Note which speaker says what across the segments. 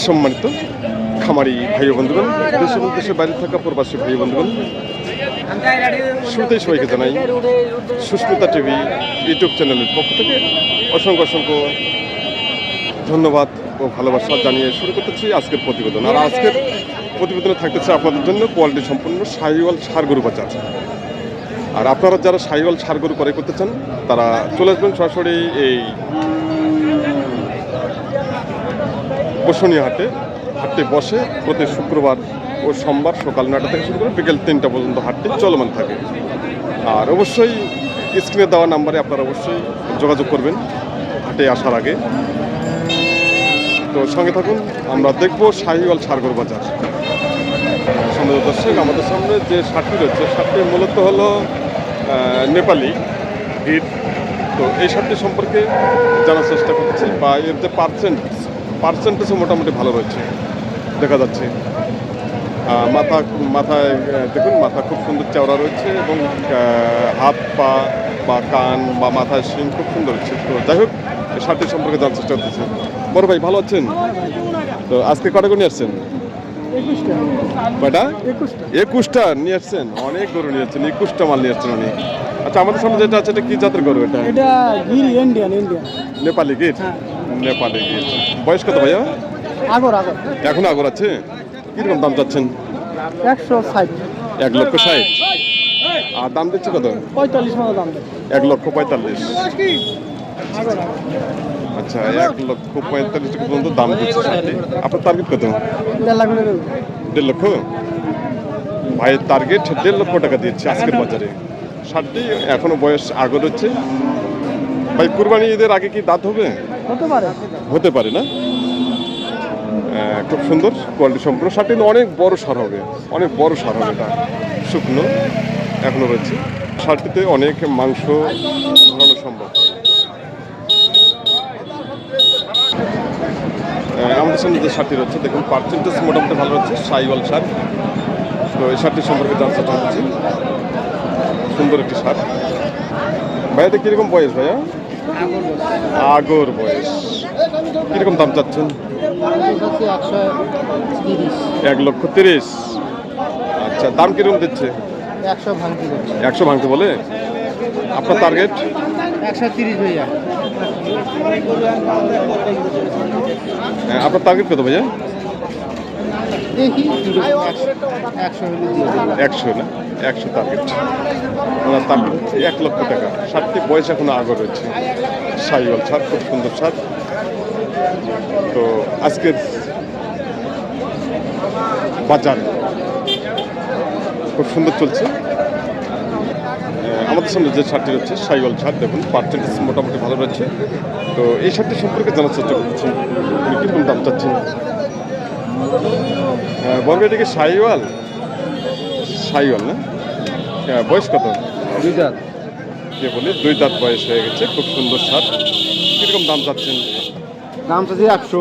Speaker 1: সম্মানিত খামারি ভাই বন্ধুগণ, দেশ এবং দেশের বাইরে থাকা প্রবাসী ভাই বন্ধুগণ, শুরুতেই সবাইকে জানাই সুস্মিতা টিভি ইউটিউব চ্যানেলের পক্ষ থেকে অসংখ্য অসংখ্য ধন্যবাদ ও ভালোবাসা জানিয়ে শুরু করতেছি আজকের প্রতিবেদন। আর আজকের প্রতিবেদনে থাকতেছে আপনাদের জন্য কোয়ালিটি সম্পন্ন শাহিওয়াল ষাঁড় গরু বাচ্চা আছে। আর আপনারা যারা শাহিওয়াল ষাঁড় গরু ক্রয় করতে চান তারা চলে আসবেন সরাসরি এই বসুনিয়া হাটটি বসে প্রতি শুক্রবার ও সোমবার সকাল 9টা থেকে শুরু করে বিকেল 3টা পর্যন্ত হাটটি চলমান থাকে। আর অবশ্যই স্ক্রিনে দেওয়া নাম্বারে আপনারা অবশ্যই যোগাযোগ করবেন হাটে আসার আগে। তো সঙ্গে থাকুন, আমরা দেখব শাহিওয়াল ষাঁড় গরু বাজার। সম্মানিত দর্শক, আমাদের সামনে যে ষাঁড়টি রয়েছে ষাঁড়টি মূলত হলো নেপালি গির। তো এই ষাঁড়টি সম্পর্কে জানার চেষ্টা করছি, বা এর যে পার্সেন্টেজও মোটামুটি ভালো রয়েছে দেখা যাচ্ছে। মাথায় দেখুন, মাথা খুব সুন্দর চওড়া রয়েছে এবং হাত পা বা কান বা মাথায় শিং খুব সুন্দর হচ্ছে। তো যাই হোক, এই ষাঁড়টি সম্পর্কে জানার চেষ্টা করতেছি। বড় ভাই ভালো আছেন? তো আজকে কটা গরু নিয়ে আসছেন? কয়টা? 21টা নিয়ে আসছেন। অনেক গরু নিয়ে আসছেন, 21টা মাল নিয়ে আসছেন অনেক। আচ্ছা, আমাদের সামনে যেটা আছে এটা কি জাতের গরু? এটা
Speaker 2: ইন্ডিয়ান
Speaker 1: নেপালি গির। নেপালি গির। বয়স কত ভাইয়া? এখন আগর আছে। কিরকম দাম চাচ্ছেন?
Speaker 2: 160।
Speaker 1: 1,60,000। আর দাম দিচ্ছে কত?
Speaker 2: 45 মতো দাম।
Speaker 1: 1,45,000। আচ্ছা, 1,45,000 টাকা পর্যন্ত দাম দিচ্ছে ষাঁড়টি। আপনার টার্গেট কত? 1.5 লক্ষ। ভাইয়ের টার্গেট 1.5 লক্ষ টাকা দিচ্ছে আজকের বাজারে। ষাঁড়টি এখনো বয়স আগর হচ্ছে। ভাই, কুরবানি ঈদের আগে কি দাঁত হবে? হতে পারে না? খুব সুন্দর কোয়ালিটি সম্পূর্ণ ষাঁড়টি। অনেক বড় ষাঁড় হবে, অনেক বড় ষাঁড় হবে। এটা শুকনো এখনো রয়েছে। ষাঁড়টিতে অনেক মাংস ধরানো সম্ভব। আমাদের সামনে যে ষাঁড়টি রয়েছে দেখুন, পার্সেন্টেজ মোটামুটি ভালো রয়েছে, শাহিওয়াল ষাঁড়। তো এই ষাঁড়টি সম্পর্কে জানতে চাচ্ছি। সুন্দর একটি ষাঁড়। ভাইয়াদের কীরকম বয়স ভাইয়া? আগর বয়স। কীরকম দাম চাচ্ছেন? 1,30,000। আচ্ছা, দাম কিরকম দিচ্ছে? 100 ভাঙতে বলে। আপনার টার্গেট?
Speaker 2: 130 ভাইয়া।
Speaker 1: আপনার টার্গেট কত ভাইয়া?
Speaker 2: দেখি
Speaker 1: 100 না? 100 টার্গেট। ওনার টার্গেট হচ্ছে 1 লক্ষ টাকা। ষাঁড়টি বয়স এখনো আগর রয়েছে। শাহিওয়াল ষাঁড়, খুব সুন্দর ষাঁড়। তো আজকের বাজার খুব সুন্দর চলছে। আমাদের সামনে যে ষাঁড়টি রয়েছে শাহিওয়াল ষাঁড়, দেখুন পার্সেন্টেজ মোটামুটি ভালো রয়েছে। তো এই ষাঁড়টি সম্পর্কে জানার চেষ্টা করছি, উনি কীরকম দাম চাচ্ছেন। বলবে এটাকে শাহিওয়াল না? বয়স কত?
Speaker 2: 2 দাঁত।
Speaker 1: কে বলে 2 দাঁত বয়স হয়ে গেছে। খুব সুন্দর ষাঁড়। কীরকম দাম চাচ্ছেন?
Speaker 2: দাম চাচ্ছি 100।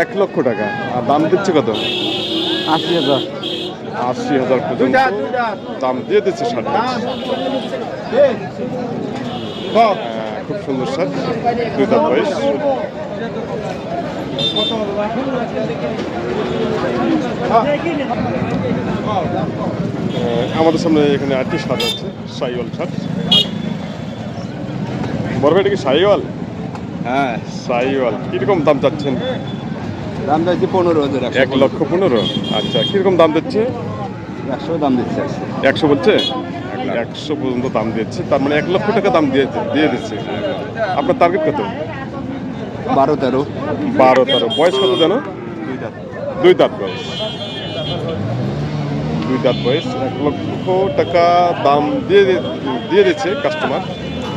Speaker 1: 1 লক্ষ টাকা। আর দাম দিচ্ছে কত?
Speaker 2: 80,000।
Speaker 1: 80,000 পর্যন্ত দাম দিয়ে দিচ্ছে ষাঁড়। খুব সুন্দর ষাঁড়, 2 দাঁত বয়স। আমাদের সামনে এখানে আরেকটি ষাঁড় আছে, শাহিওয়াল ষাঁড়। বড় ভাই, এটা কি শাহিওয়াল?
Speaker 2: হ্যাঁ,
Speaker 1: শাহিওয়াল। কিরকম দাম চাচ্ছেন?
Speaker 2: দাম চাইছি 15,000।
Speaker 1: 1,15,000। আচ্ছা, কিরকম দাম দিচ্ছে?
Speaker 2: 100 দাম দিচ্ছে।
Speaker 1: 100 বলছে? 100 পর্যন্ত দাম দিচ্ছে। তার মানে 1 লক্ষ টাকা দাম দিয়ে দিচ্ছে। আপনার টার্গেট কত?
Speaker 2: 12-13।
Speaker 1: বয়স কত জানো? 2 দাঁত বয়স। 2 দাঁত বয়স। 1 লক্ষ টাকা দাম দিয়ে দিচ্ছে কাস্টমার।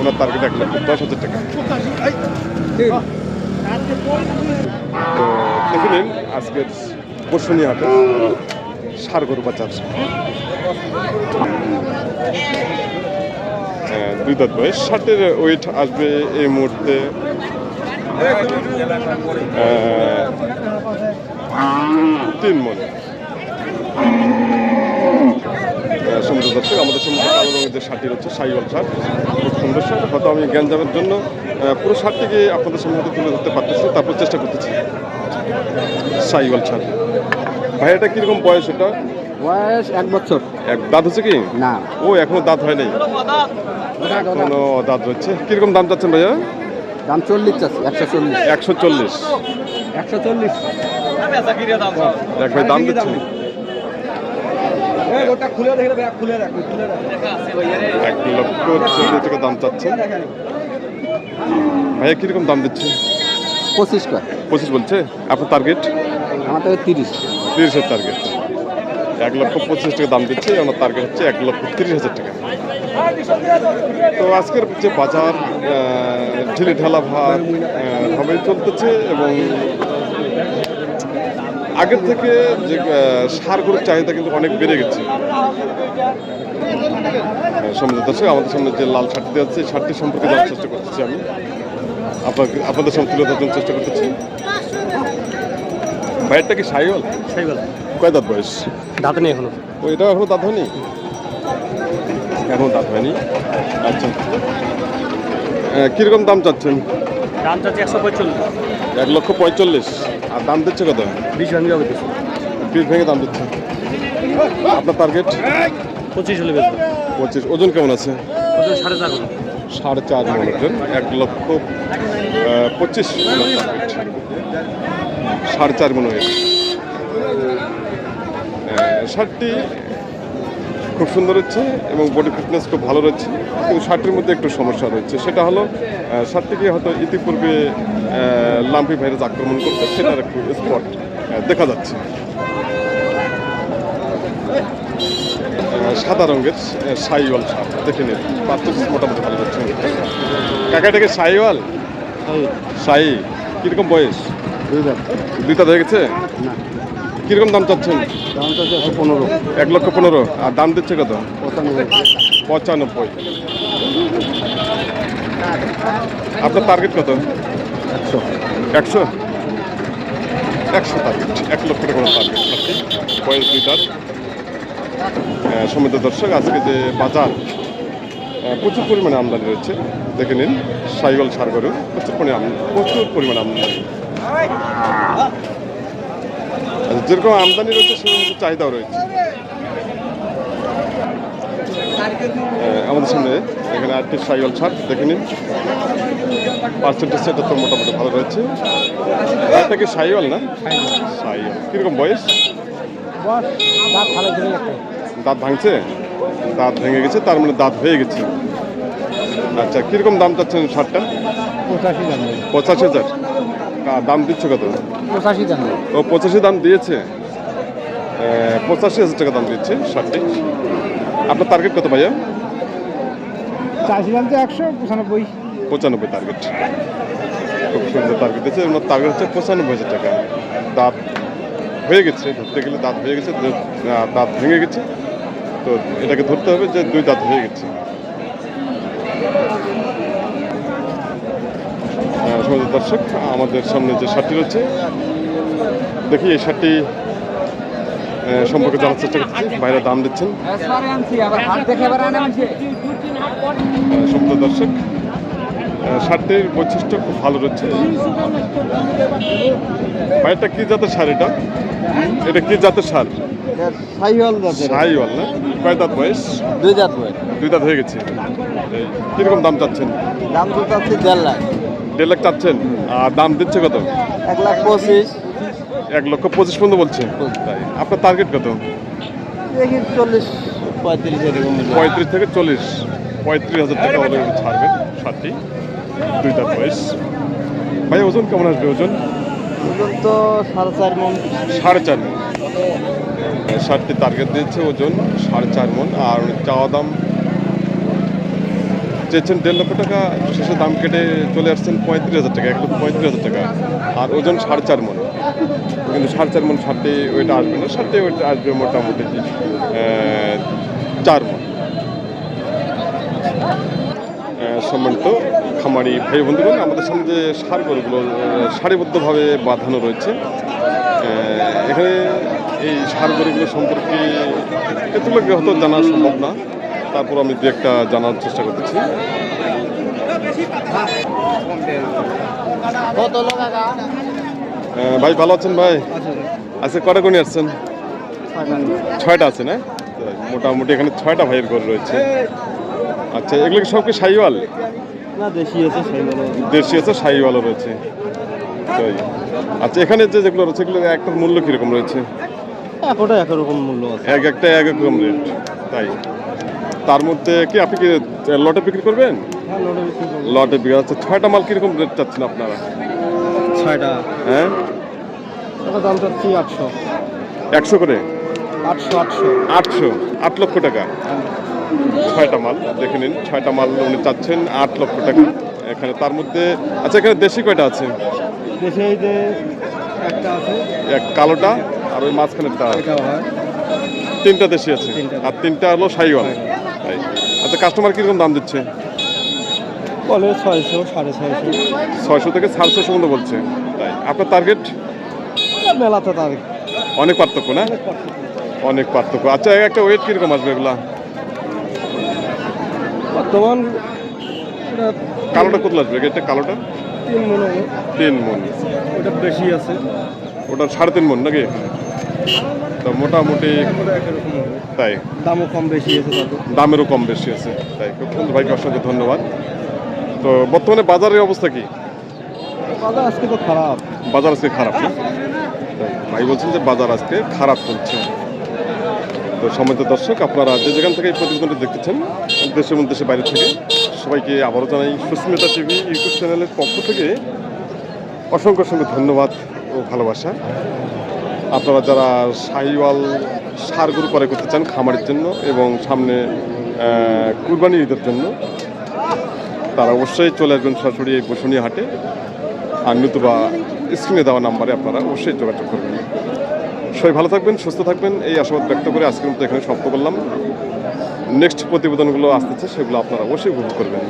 Speaker 1: ওনার টার্গেট 1,10,000 টাকা। তো দেখে নিন আজকের বসুনিয়া হাটে ষাঁড় গরু বাজার। 2 দাঁত বয়স। ষাঁড়ের ওয়েট আসবে এই মুহূর্তে 3 মণ। সুন্দর দর্শক, আমাদের সামনে কালো রঙের যে ষাঁড়টি রয়েছে শাহিওয়াল ষাঁড়, খুব সুন্দর ষাঁড়। হয়তো আমি গ্যাঞ্জামের জন্য পুরো ষাঁড়টিকে আপনাদের সামনে তুলে ধরতে পারতেছি, তারপর চেষ্টা করতেছি। সাইওয়াল ছাড়। ভাই এটা কিরকম বয়স? এটা
Speaker 2: বয়স 1 বছর।
Speaker 1: এক দাঁত হচ্ছে কি?
Speaker 2: না,
Speaker 1: ও এখনো দাঁত হয় নাই, এখনো দাঁত হচ্ছে। কিরকম দাম চাচ্ছেন ভাইয়া?
Speaker 2: দাম 40 আছে। 140।
Speaker 1: 140।
Speaker 2: 140।
Speaker 1: দেখ ভাই দাম দিচ্ছেন।
Speaker 2: ওটা খুলে দেখে ব্যাগ খুলে রাখ, খুলে রাখ।
Speaker 1: 1,40,000 টাকা দাম চাচ্ছেন ভাইয়া। কিরকম দাম দিচ্ছে?
Speaker 2: 25 কর।
Speaker 1: 25 বলছে। আপনার টার্গেট?
Speaker 2: আমার তো 30।
Speaker 1: 30-এর টার্গেট। 1,25,000 টাকা দাম দিচ্ছে, আমার টার্গেট হচ্ছে 1,30,000 টাকা। তো আজকের যে বাজার ঢিলে ঢালা ভাবে চলতেছে এবং আগের থেকে যে সার গরুর চাহিদা কিন্তু অনেক বেড়ে গেছে। সম্মানিত দর্শক, আমাদের সামনে যে লাল শার্টটি আছে এই শার্টটি সম্পর্কে জানার চেষ্টা করতেছি আমি, আপনাদের সামনে তুলে ধরার জন্য চেষ্টা করতেছি। ভাইয়েরটা কি সাইওয়াল?
Speaker 3: সাইকেল
Speaker 1: কয় দাঁত বয়স?
Speaker 3: দাঁত নেই এখনো।
Speaker 1: ও এটা এখনো দাঁত হয়নি? এখনো দাঁত হয়নি। আচ্ছা, কিরকম দাম চাচ্ছেন?
Speaker 3: দাম চাচ্ছি 145।
Speaker 1: 1,45,000। আর দাম দিচ্ছে কত?
Speaker 3: 20 ভাঙি হবে কিছু।
Speaker 1: 20 ভেঙে দাম দিচ্ছে। আপনার টার্গেট?
Speaker 3: 25 হলে বেচবো।
Speaker 1: 25। ওজন কেমন আছে?
Speaker 3: ওজন 4.5 হলো।
Speaker 1: 4.5 মন ওজন। 1,25,000 টার্গেট। 4.5 মন ওয়েট। শার্টটি খুব সুন্দর হচ্ছে এবং বডি ফিটনেস খুব ভালো রয়েছে, কিন্তু শার্টের মধ্যে একটু সমস্যা রয়েছে। সেটা হলো শার্টটিকে হয়তো ইতিপূর্বে লাম্পি ভাইরাস আক্রমণ করতে, সেটার একটু স্পট দেখা যাচ্ছে। সাদা রঙের সাইওয়াল শার্ট দেখে নিন, পার্থক্য মোটামুটি ভালো হচ্ছে। কাকাটাকে সাইওয়াল? সাই। কিরকম বয়স?
Speaker 2: 2 দাঁত।
Speaker 1: 2 দাঁত হয়ে গেছে?
Speaker 2: না,
Speaker 1: কিরকম দাম চাচ্ছেন?
Speaker 2: দাম তো 15।
Speaker 1: 1,15,000। আর দাম দিচ্ছে কত?
Speaker 2: 95।
Speaker 1: 95। আপনার টার্গেট কত?
Speaker 2: 100।
Speaker 1: 100? 100 টার্গেট। 1 লক্ষ টাকা করে টার্গেট। বয়স 2 দাঁত। সম্মানিত দর্শক, আজকে যে বাজার প্রচুর পরিমাণে আমদানি রয়েছে দেখে নিন। সাইওয়াল সার গরু প্রচুর পরিমাণে আমদানি। যেরকম আমদানি রয়েছে সেরকম চাহিদাও রয়েছে। আমাদের সামনে এখানে আরেকটি সাইওয়াল ছাড় দেখে নিন, পার্সেন্টেজ সেটা তো মোটামুটি ভালো রয়েছে। এটা কি সাইওয়াল না? সাইওয়াল। কিরকম বয়স? দাঁত ভাঙছে? দাঁত ভেঙে গেছে, তার মানে দাঁত হয়ে গেছে। আচ্ছা, কিরকম দাম চাচ্ছেন শার্টটা? 85,000। দাম দিচ্ছে কত?
Speaker 2: 85 দাম।
Speaker 1: ও 85 দাম দিয়েছে। 85,000 টাকা দাম দিচ্ছে শার্টটি। আপনার টার্গেট কত ভাইয়া?
Speaker 2: 80 দাম তো 195।
Speaker 1: 95 টার্গেট। খুব সুন্দর টার্গেট দিচ্ছে। এর টার্গেট হচ্ছে 95,000 টাকা। দাঁত হয়ে গেছে, ধরতে গেলে দাঁত হয়ে গেছে, দাঁত ভেঙে গেছে, তো এটাকে ধরতে হবে যে 2 দাঁত হয়ে গেছে। সম্মানিত দর্শক, আমাদের সামনে যে শার্টটি রয়েছে দেখি, এই শার্টটি সম্পর্কে জানার চেষ্টা করছি। বাইরে দাম দিচ্ছেন। সম্মানিত দর্শক, শার্টটির বৈশিষ্ট্য খুব ভালো রয়েছে। বাইরটা কি জাতের সার? এটা কি জাতের সার?
Speaker 2: সাইওয়াল দাঁতের।
Speaker 1: সাইওয়াল না? কয় দাঁত বয়স?
Speaker 2: 2 দাঁত বয়স।
Speaker 1: 2 দাঁত হয়ে গেছে। কিরকম দাম চাচ্ছেন?
Speaker 2: দাম তো চাচ্ছি 1.5 লাখ।
Speaker 1: 1.5 লাখ চাচ্ছেন। আর দাম দিচ্ছে কত?
Speaker 2: 1,25,000।
Speaker 1: 1,25,000 পর্যন্ত বলছে। তাই আপনার টার্গেট কত?
Speaker 2: দেখি 40-35 এরকম।
Speaker 1: 35 থেকে 40। 35,000 টাকা হলে ছাড়বেন শার্টটি। 2 দাঁত বয়স। ভাই ওজন কেমন আসবে? ওজন
Speaker 2: তো 4.5 মন।
Speaker 1: 4.5 মন। শার্টটি টার্গেট দিয়েছে ওজন 4.5 মন। আর চাওয়া দাম চেয়েছেন 1.5 লক্ষ টাকা, শেষে দাম কেটে চলে আসছেন 35,000 টাকা, 1,35,000 টাকা। আর ওজন 4.5 মন। কিন্তু 4.5 মন শার্টটি ওইটা আসবে না, শার্টটি ওইটা আসবে মোটামুটি 4 মন। সম্মানিত খামারি ভাই বন্ধুগণ, আমাদের সামনে যে সার গরুগুলো সারিবদ্ধভাবে বাঁধানো রয়েছে, এখানে এই সার গরুগুলো সম্পর্কে এতগুলো হয়তো জানা সম্ভব না, তারপর আমি দু একটা জানার চেষ্টা করতেছি। ভাই ভালো আছেন ভাই? আচ্ছা কটা কোনি আসছেন? 6টা আছে না? মোটামুটি এখানে 6টা ভাইয়ের গরু রয়েছে। আচ্ছা এগুলো কি সব কি শাহিওয়াল?
Speaker 2: না দেশি আছে সেইগুলো।
Speaker 1: দেশি আছে, শাহিওয়ালও রয়েছে। তাই আচ্ছা এখানে যেগুলো রয়েছে এগুলোর একটার মূল্য কীরকম রয়েছে?
Speaker 2: একটা একরকম মূল্য আছে।
Speaker 1: একটা এক এক রকম রেট। তাই তার মধ্যে কি আপনি কি লটে বিক্রি করবেন?
Speaker 2: হ্যাঁ লোডে বিক্রি করবো।
Speaker 1: লটে বিক্রি আচ্ছা 6টা মাল কীরকম রেট চাচ্ছেন আপনারা?
Speaker 2: 6টা।
Speaker 1: হ্যাঁ
Speaker 2: ওটা দাম চাচ্ছি 800।
Speaker 1: 100 করে?
Speaker 2: 800।
Speaker 1: 8 লক্ষ টাকা 6টা মাল। দেখে নিন 6টা মাল উনি চাচ্ছেন 8 লক্ষ টাকা এখানে। তার মধ্যে আচ্ছা এখানে দেশি কয়টা আছে?
Speaker 2: দেশে এই যে একটা আছে,
Speaker 1: এক কালোটা আর ওই মাঝখানেরটা,
Speaker 2: এটাও হয়।
Speaker 1: 3টা দেশি আছে
Speaker 2: তিনটা।
Speaker 1: আর 3টা হলো শাহিওয়াল। তাই আচ্ছা কাস্টমার কীরকম দাম দিচ্ছে?
Speaker 2: বলে 600, 650।
Speaker 1: 600 থেকে 750 পর্যন্ত বলছে। তাই আপনার টার্গেট?
Speaker 2: মেলাতে তার
Speaker 1: অনেক পার্থক্য না? অনেক পার্থক্য। আচ্ছা একটা ওয়েট কীরকম আসবে এগুলা?
Speaker 2: বর্তমান
Speaker 1: কালোটা কত আসবে? এটা কালোটা
Speaker 2: 3 মন হবে।
Speaker 1: 3 মন,
Speaker 2: ওটা বেশি আছে।
Speaker 1: ওটা 3.5 মন নাকি? তো মোটামুটি
Speaker 2: ওটা একরকম হবে।
Speaker 1: তাই
Speaker 2: দামও কম বেশি আছে তাদের।
Speaker 1: দামেরও কম বেশি আছে। তাই খুব সুন্দর ভাইকে অসংখ্য ধন্যবাদ। তো বর্তমানে বাজারের অবস্থা কি?
Speaker 2: বাজার আজকে তো খারাপ।
Speaker 1: বাজার আজকে খারাপ না? তাই ভাই বলছেন যে বাজার আজকে খারাপ চলছে। তো সম্মানিত দর্শক আপনারা যে যেখান থেকে এই প্রতিবেদনটি দেখতেছেন দেশ এবং দেশের বাইরে থেকে সবাইকে আবারও জানাই সুস্মিতা টিভি ইউটিউব চ্যানেলের পক্ষ থেকে অসংখ্য অসংখ্য ধন্যবাদ ও ভালোবাসা। আপনারা যারা শাহিওয়াল ষাঁড় গরু ক্রয় করতে চান খামারের জন্য এবং সামনে কুরবানি ঈদের জন্য তারা অবশ্যই চলে আসবেন সরাসরি এই বসুনিয়া হাটে। আর নতুবা স্ক্রিনে দেওয়া নাম্বারে আপনারা অবশ্যই যোগাযোগ করবেন। সবাই ভালো থাকবেন, সুস্থ থাকবেন এই আশাবাদ ব্যক্ত করে আজকের মতো এখানে সমাপ্ত করলাম। নেক্সট প্রতিবেদনগুলো আসতেছে সেগুলো আপনারা অবশ্যই উপভোগ করবেন।